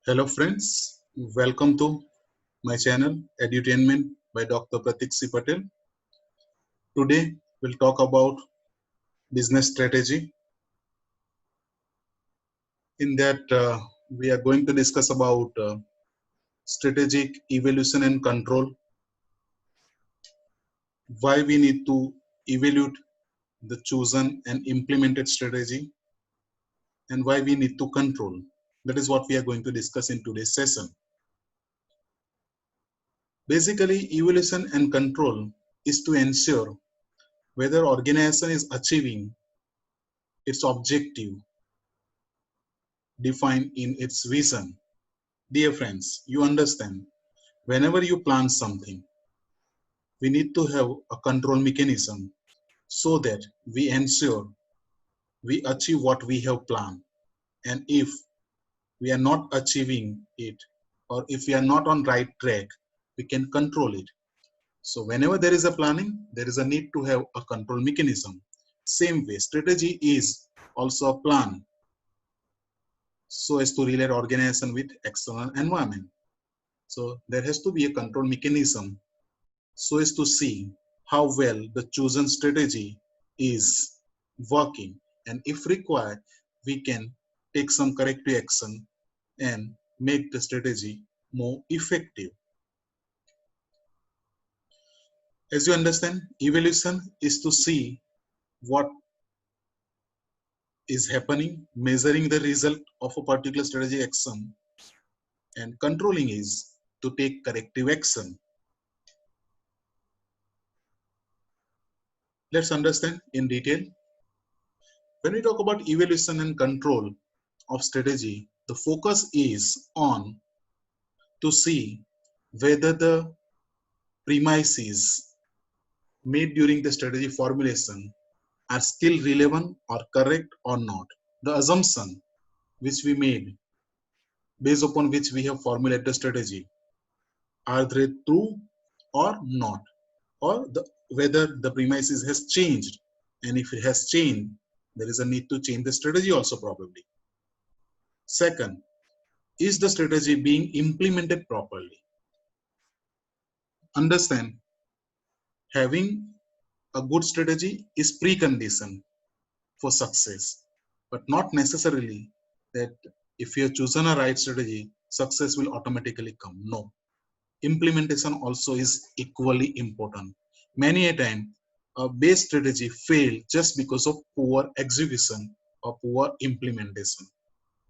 Hello friends, welcome to my channel Edutainment by Dr. Pratik C. Patel. Today we'll talk about business strategy. In that we are going to discuss about strategic evaluation and control, why we need to evaluate the chosen and implemented strategy, and why we need to control. That is what we are going to discuss in today's session. Basically, evaluation and control is to ensure whether organization is achieving its objective defined in its vision. Dear friends, you understand, whenever you plan something, we need to have a control mechanism so that we ensure we achieve what we have planned. And if we are not achieving it, or if we are not on right track, we can control it. So whenever there is a planning, there is a need to have a control mechanism. Same way, strategy is also a plan so as to relate organization with external environment. So there has to be a control mechanism so as to see how well the chosen strategy is working, and if required, we can take some corrective action and make the strategy more effective. As you understand, evaluation is to see what is happening, measuring the result of a particular strategy action, and controlling is to take corrective action. Let's understand in detail. When we talk about evaluation and control of strategy, the focus is on to see whether the premises made during the strategy formulation are still relevant or correct or not. The assumption which we made based upon which we have formulated the strategy, are they true or not, or whether the premises has changed, and if it has changed, there is a need to change the strategy also probably. Second, is the strategy being implemented properly? Understand, having a good strategy is precondition for success, but not necessarily that if you have chosen a right strategy, success will automatically come. No, implementation also is equally important. Many a time, a base strategy failed just because of poor execution or poor implementation.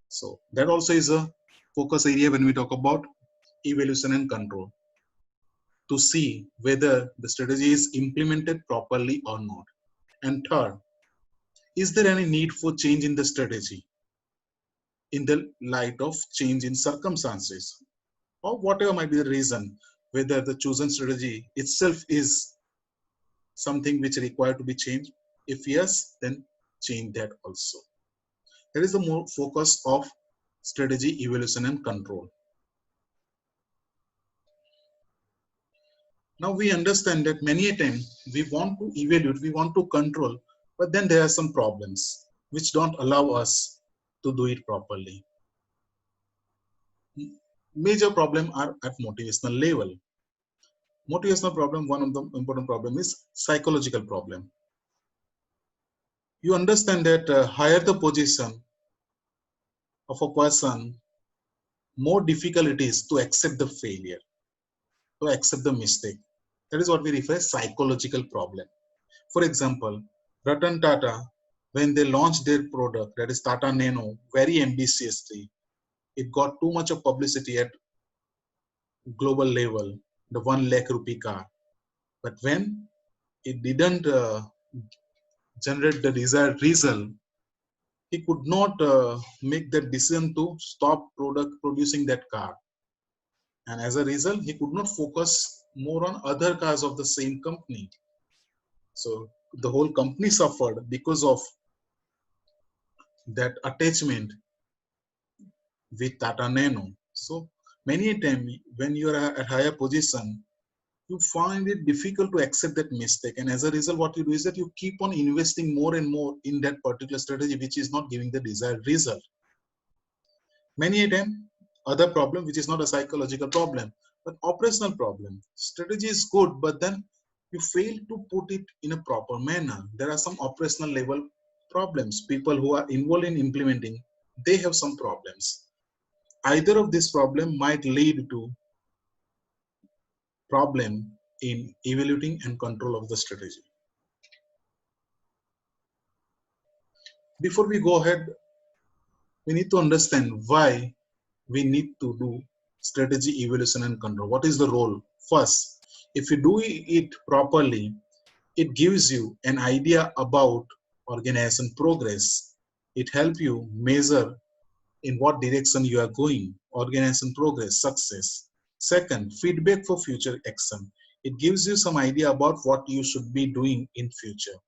So that also is a focus area when we talk about evaluation and control, to see whether the strategy is implemented properly or not. And third, is there any need for change in the strategy in the light of change in circumstances, or whatever might be the reason, whether the chosen strategy itself is something which required to be changed? If yes, then change that also. That is the more focus of strategy evaluation and control. Now we understand that many a time we want to evaluate, we want to control, but then there are some problems which don't allow us to do it properly. Major problem are at motivational level. Motivational problem, one of the important problem is psychological problem. You understand that higher the position of a person, more difficult it is to accept the failure, to accept the mistake. That is what we refer as psychological problem. For example, Ratan Tata, when they launched their product, that is Tata Nano, very ambitiously, it got too much of publicity at global level, the 1 lakh rupee car. But when it didn't generate the desired result, he could not make that decision to stop producing that car. And as a result, he could not focus more on other cars of the same company. So the whole company suffered because of that attachment with Tata Nano. So many a time when you are at higher position, you find it difficult to accept that mistake. And as a result, what you do is that you keep on investing more and more in that particular strategy, which is not giving the desired result. Many a time, other problem which is not a psychological problem but operational problem. Strategy is good, but then you fail to put it in a proper manner. There are some operational level problems. People who are involved in implementing, they have some problems. Either of this problem might lead to problem in evaluating and control of the strategy. Before we go ahead, we need to understand why we need to do strategy evaluation and control. What is the role? First, if you do it properly, it gives you an idea about organization progress. It helps you measure in what direction you are going, organization progress, success. Second, feedback for future action. It gives you some idea about what you should be doing in future.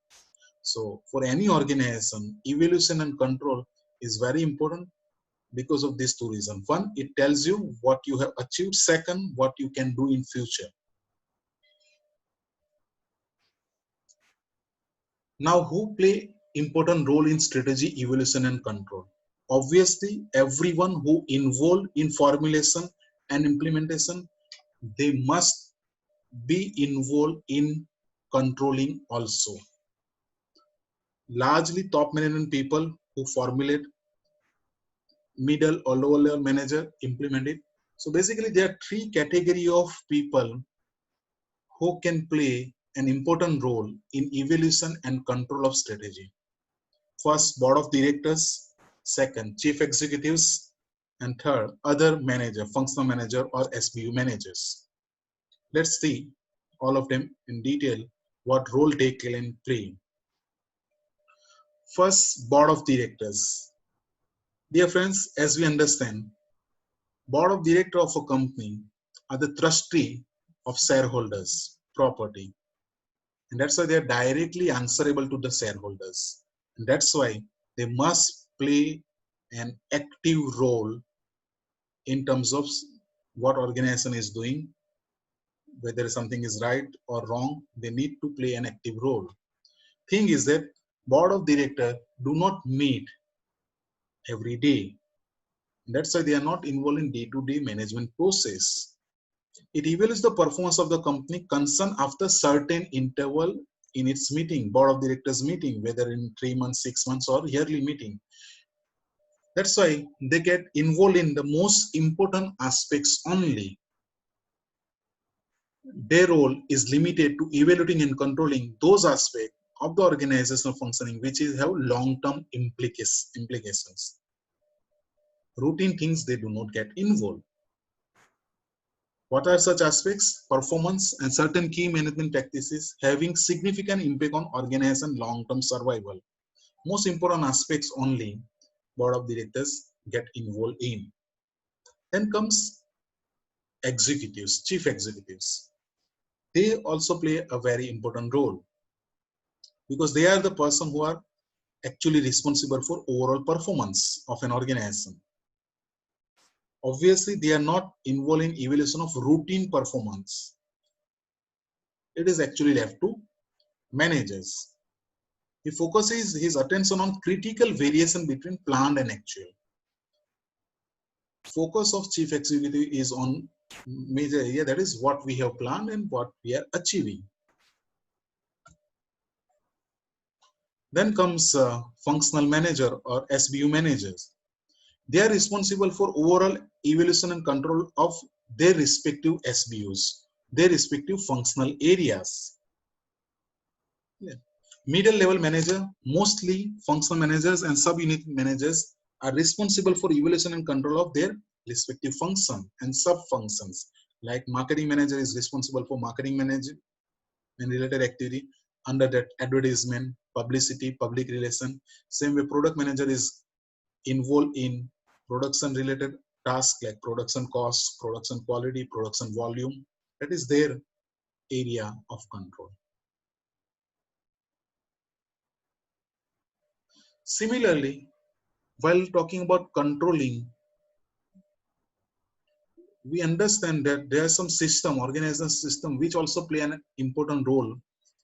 So for any organization, evaluation and control is very important because of these two reasons. One, it tells you what you have achieved. Second, what you can do in future. Now, who play important role in strategy, evaluation and control? Obviously, everyone who involved in formulation and implementation, they must be involved in controlling also. Largely top management people who formulate, middle or lower level manager implement it. So basically there are three category of people who can play an important role in evaluation and control of strategy. First, board of directors. Second, chief executives. And third, other manager, functional manager or SBU managers. Let's see all of them in detail, what role they can play. First, board of directors. Dear friends, as we understand, board of director of a company are the trustee of shareholders' property. And that's why they are directly answerable to the shareholders. And that's why they must play an active role in terms of what organization is doing, whether something is right or wrong, they need to play an active role. Thing is that board of director do not meet every day. That's why they are not involved in day-to-day management process. It evaluates the performance of the company concerned after certain interval in its meeting, board of directors meeting, whether in 3 months, 6 months or yearly meeting. That's why they get involved in the most important aspects only. Their role is limited to evaluating and controlling those aspects of the organizational functioning which have long-term implications. Routine things they do not get involved. What are such aspects? Performance and certain key management practices having significant impact on organization long-term survival. Most important aspects only board of directors get involved in. Then comes executives, chief executives. They also play a very important role because they are the person who are actually responsible for overall performance of an organization. Obviously, they are not involved in evaluation of routine performance. It is actually left to managers. He focuses his attention on critical variation between planned and actual. Focus of chief executive is on major area, that is what we have planned and what we are achieving. Then comes functional manager or SBU managers. They are responsible for overall evaluation and control of their respective SBUs, their respective functional areas. Yeah. Middle level manager, mostly functional managers and sub-unit managers are responsible for evaluation and control of their respective function and sub-functions. Like marketing manager is responsible for marketing management and related activity. Under that, advertisement, publicity, public relation. Same way, product manager is involved in production related tasks like production costs, production quality, production volume. That is their area of control. Similarly, while talking about controlling, we understand that there are some system, organizational system, which also play an important role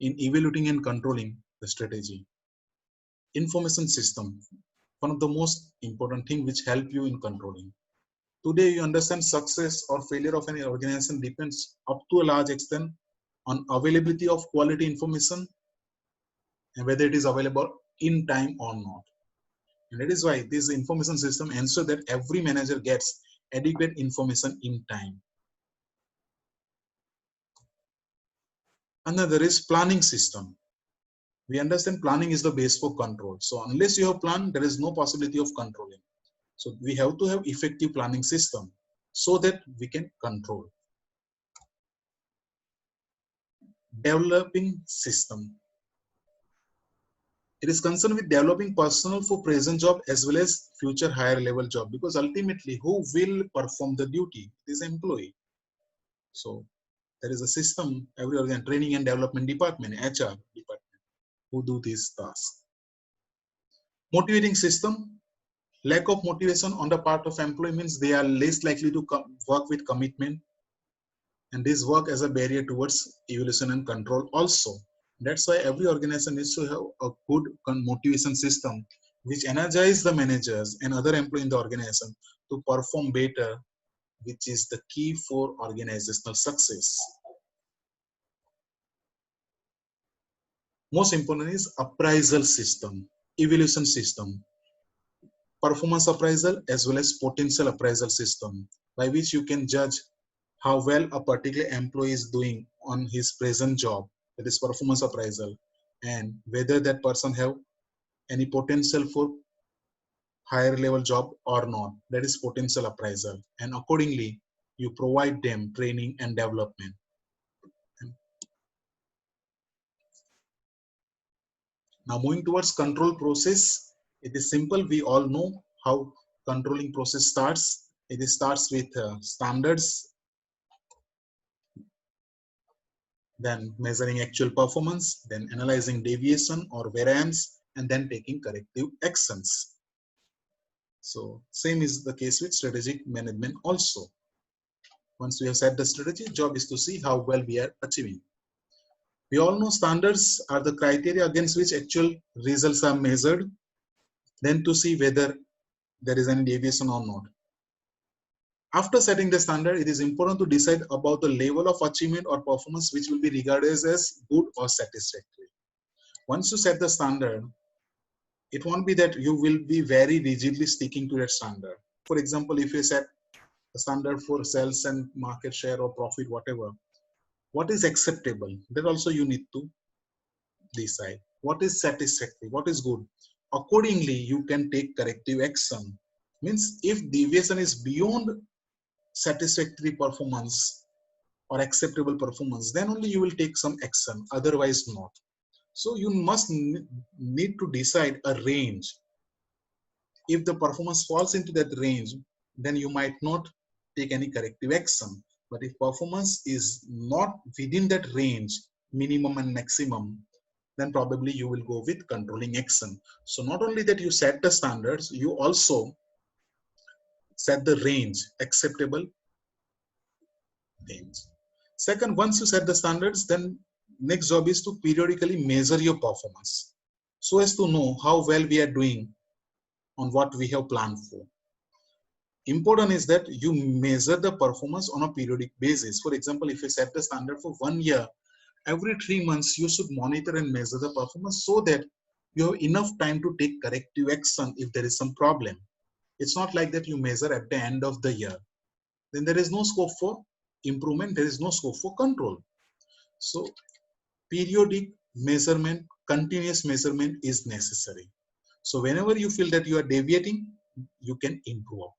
in evaluating and controlling the strategy. Information system, one of the most important thing which help you in controlling. Today, you understand success or failure of any organization depends up to a large extent on availability of quality information and whether it is available in time or not. And that is why this information system ensures that every manager gets adequate information in time. Another is planning system. We understand planning is the base for control. So unless you have plan, there is no possibility of controlling. So we have to have effective planning system so that we can control. Developing system. It is concerned with developing personnel for present job as well as future higher level job, because ultimately who will perform the duty is employee. So there is a system, every organ, training and development department, HR department, who do this task. Motivating system. Lack of motivation on the part of employee means they are less likely to work with commitment, and this work as a barrier towards evolution and control also. That's why every organization needs to have a good motivation system which energize the managers and other employees in the organization to perform better, which is the key for organizational success. Most important is appraisal system, evaluation system, performance appraisal as well as potential appraisal system, by which you can judge how well a particular employee is doing on his present job, that is performance appraisal, and whether that person have any potential for higher level job or not, that is potential appraisal, and accordingly you provide them training and development. Now moving towards control process, it is simple. We all know how controlling process starts. It starts with standards, then measuring actual performance, then analyzing deviation or variance, and then taking corrective actions. So same is the case with strategic management also. Once we have set the strategy, job is to see how well we are achieving. We all know standards are the criteria against which actual results are measured, then to see whether there is any deviation or not. After setting the standard, it is important to decide about the level of achievement or performance which will be regarded as good or satisfactory. Once you set the standard, it won't be that you will be very rigidly sticking to that standard. For example, if you set a standard for sales and market share or profit, whatever, what is acceptable? That also you need to decide. What is satisfactory? What is good? Accordingly, you can take corrective action. Means if deviation is beyond satisfactory performance or acceptable performance, then only you will take some action, otherwise not. So you must need to decide a range. If the performance falls into that range, then you might not take any corrective action. But if performance is not within that range, minimum and maximum, then probably you will go with controlling action. So not only that you set the standards, you also set the range, acceptable range. Second, once you set the standards, then next job is to periodically measure your performance so as to know how well we are doing on what we have planned for. Important is that you measure the performance on a periodic basis. For example, if you set the standard for 1 year, every 3 months you should monitor and measure the performance so that you have enough time to take corrective action if there is some problem. It's not like that you measure at the end of the year. Then there is no scope for improvement, there is no scope for control. So periodic measurement, continuous measurement is necessary. So whenever you feel that you are deviating, you can improve upon.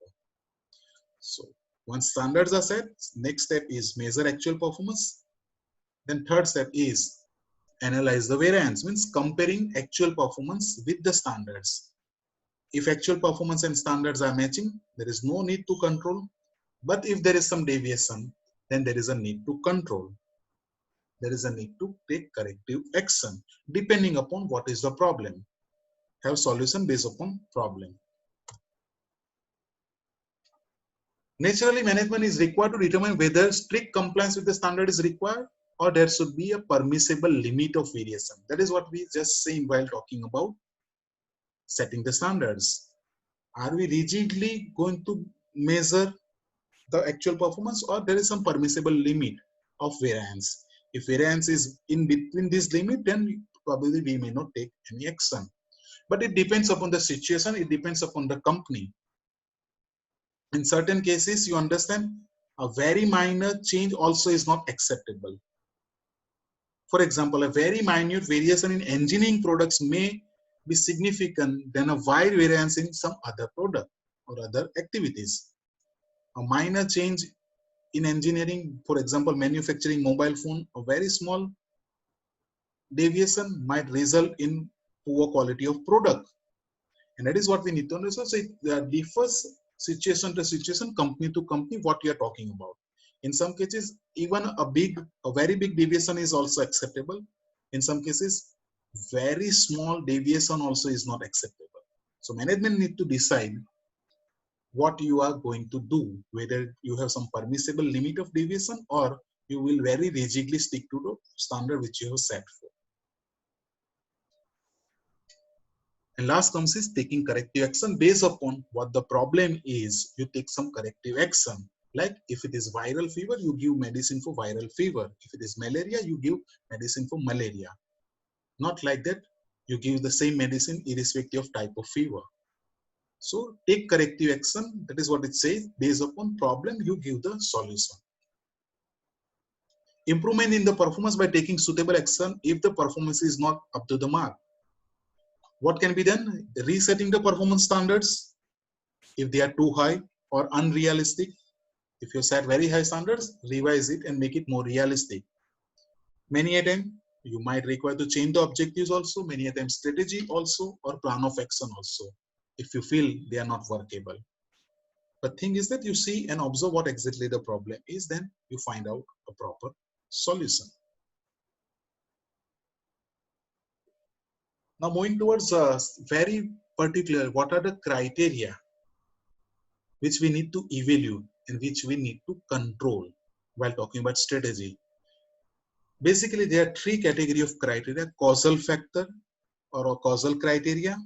So once standards are set, next step is measure actual performance. Then third step is analyze the variance, means comparing actual performance with the standards. If actual performance and standards are matching, there is no need to control. But if there is some deviation, then there is a need to control. There is a need to take corrective action depending upon what is the problem. Have solution based upon problem. Naturally, management is required to determine whether strict compliance with the standard is required or there should be a permissible limit of variation. That is what we just saying while talking about setting the standards. Are we rigidly going to measure the actual performance, or there is some permissible limit of variance. If variance is in between this limit, then probably we may not take any action. But it depends upon the situation, it depends upon the company. In certain cases, you understand, a very minor change also is not acceptable. For example, a very minute variation in engineering products may be significant than a wide variance in some other product or other activities. A minor change in engineering, for example, manufacturing mobile phone, a very small deviation might result in poor quality of product. And that is what we need to understand. So it differs situation to situation, company to company, what we are talking about. In some cases, even a very big deviation is also acceptable. In some cases, very small deviation also is not acceptable. So management need to decide what you are going to do, whether you have some permissible limit of deviation or you will very rigidly stick to the standard which you have set for. And last comes is taking corrective action based upon what the problem is. You take some corrective action. Like if it is viral fever, you give medicine for viral fever. If it is malaria, you give medicine for malaria. Not like that, you give the same medicine irrespective of type of fever. So take corrective action. That is what it says. Based upon problem, you give the solution. Improvement in the performance by taking suitable action if the performance is not up to the mark. What can be done? Resetting the performance standards if they are too high or unrealistic. If you set very high standards, revise it and make it more realistic. Many a time you might require to change the objectives also, many a time strategy also, or plan of action also, if you feel they are not workable. But thing is that you see and observe what exactly the problem is, then you find out a proper solution. Now moving towards very particular, what are the criteria which we need to evaluate and which we need to control while talking about strategy. Basically, there are three categories of criteria: causal factor or a causal criteria,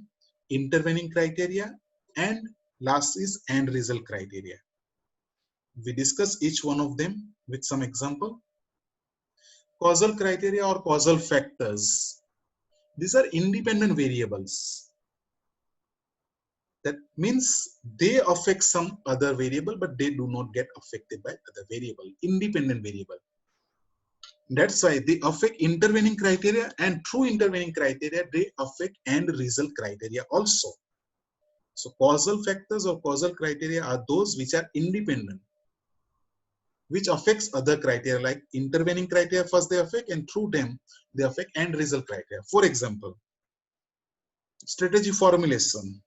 intervening criteria, and last is end result criteria. We discuss each one of them with some example. Causal criteria or causal factors. These are independent variables. That means they affect some other variable, but they do not get affected by other variable, independent variable. That's why they affect intervening criteria, and through intervening criteria, they affect end result criteria also. So causal factors or causal criteria are those which are independent, which affects other criteria, like intervening criteria first they affect, and through them they affect end result criteria. For example, strategy formulation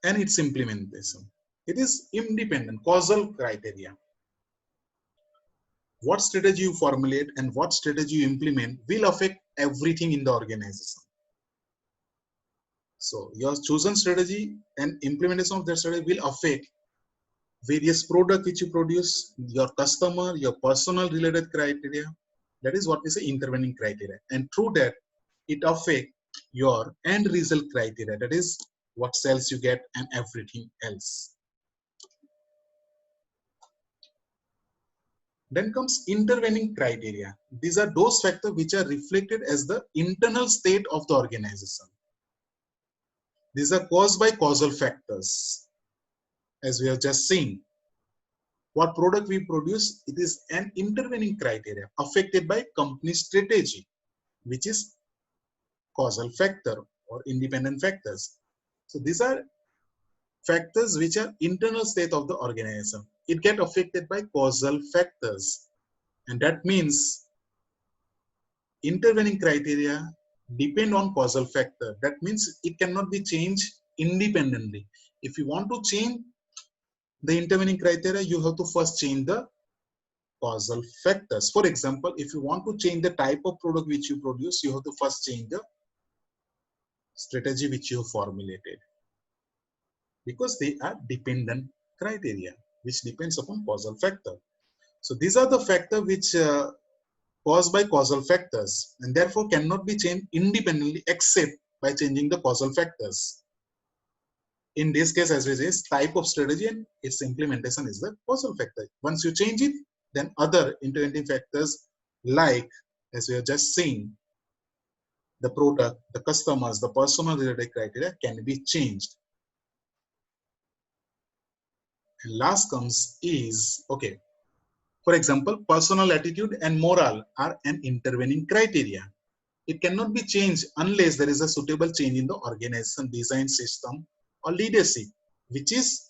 and its implementation. It is independent, causal criteria. What strategy you formulate and what strategy you implement will affect everything in the organization. So your chosen strategy and implementation of that strategy will affect various products which you produce, your customer, your personal related criteria. That is what we say intervening criteria. And through that, it affects your end result criteria. That is what sales you get and everything else. Then comes intervening criteria. These are those factors which are reflected as the internal state of the organization. These are caused by causal factors, as we have just seen. What product we produce, it is an intervening criteria affected by company strategy, which is causal factor or independent factors. So these are factors which are internal state of the organization. It get affected by causal factors, and that means intervening criteria depend on causal factor. That means it cannot be changed independently. If you want to change the intervening criteria, you have to first change the causal factors. For example, if you want to change the type of product which you produce, you have to first change the strategy which you have formulated, because they are dependent criteria which depends upon causal factor. So these are the factors which caused by causal factors, and therefore cannot be changed independently except by changing the causal factors. in this case, as we say, type of strategy and its implementation is the causal factor. Once you change it, then other intervening factors like, as we have just seen, the product, the customers, the personal related criteria can be changed. And last comes is, okay, for example, personal attitude and morale are an intervening criteria. It cannot be changed unless there is a suitable change in the organization design system or leadership, which is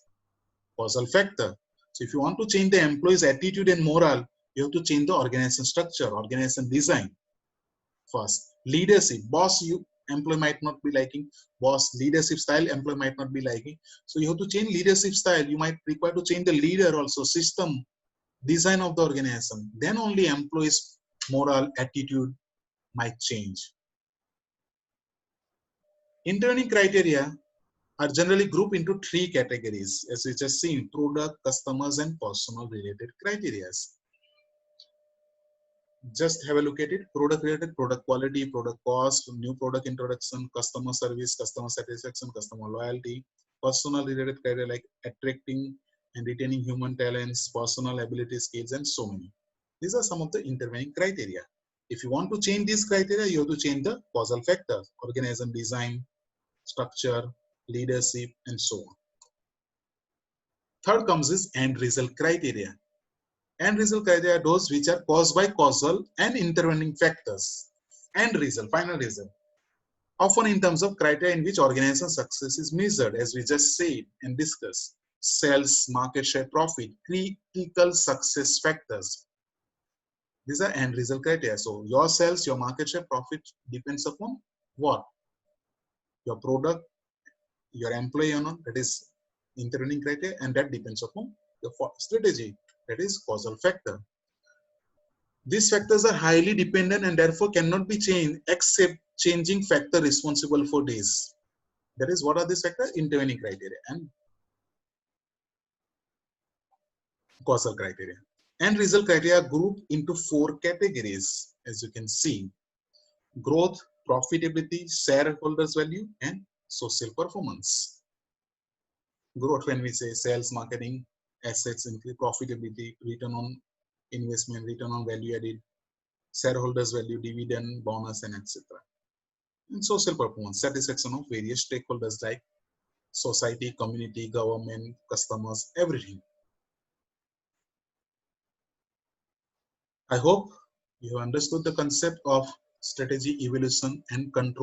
causal factor. So if you want to change the employee's attitude and morale, you have to change the organization structure, organization design first. Leadership, boss, you employee might not be liking, boss leadership style, employee might not be liking. So you have to change leadership style. You might require to change the leader also, system, design of the organization. Then only employees' morale, attitude might change. Interning criteria are generally grouped into three categories, as we just seen: product, customers, and personal related criteria. Just have a look at it: product related, product quality, product cost, new product introduction, customer service, customer satisfaction, customer loyalty. Personal related criteria like attracting and retaining human talents, personal ability, skills, and so many. These are some of the intervening criteria. If you want to change these criteria, you have to change the causal factors: organization design, structure, leadership, and so on. Third comes is end result criteria. End result criteria are those which are caused by causal and intervening factors. End result, final result, often in terms of criteria in which organization success is measured, as we just said and discussed: sales, market share, profit, critical success factors. These are end result criteria. So your sales, your market share, profit depends upon what? Your product, your employee or not, that is intervening criteria, and that depends upon the strategy, that is causal factor. These factors are highly dependent and therefore cannot be changed except changing factor responsible for this. That is, what are these factors? Intervening criteria and causal criteria. And result criteria are grouped into four categories, as you can see: growth, profitability, shareholders value, and social performance. Growth, when we say sales, marketing, assets increase, profitability, return on investment, return on value added, shareholders value, dividend, bonus, and etc. And social performance, satisfaction of various stakeholders like society, community, government, customers, everything. I hope you have understood the concept of strategy, evaluation, and control.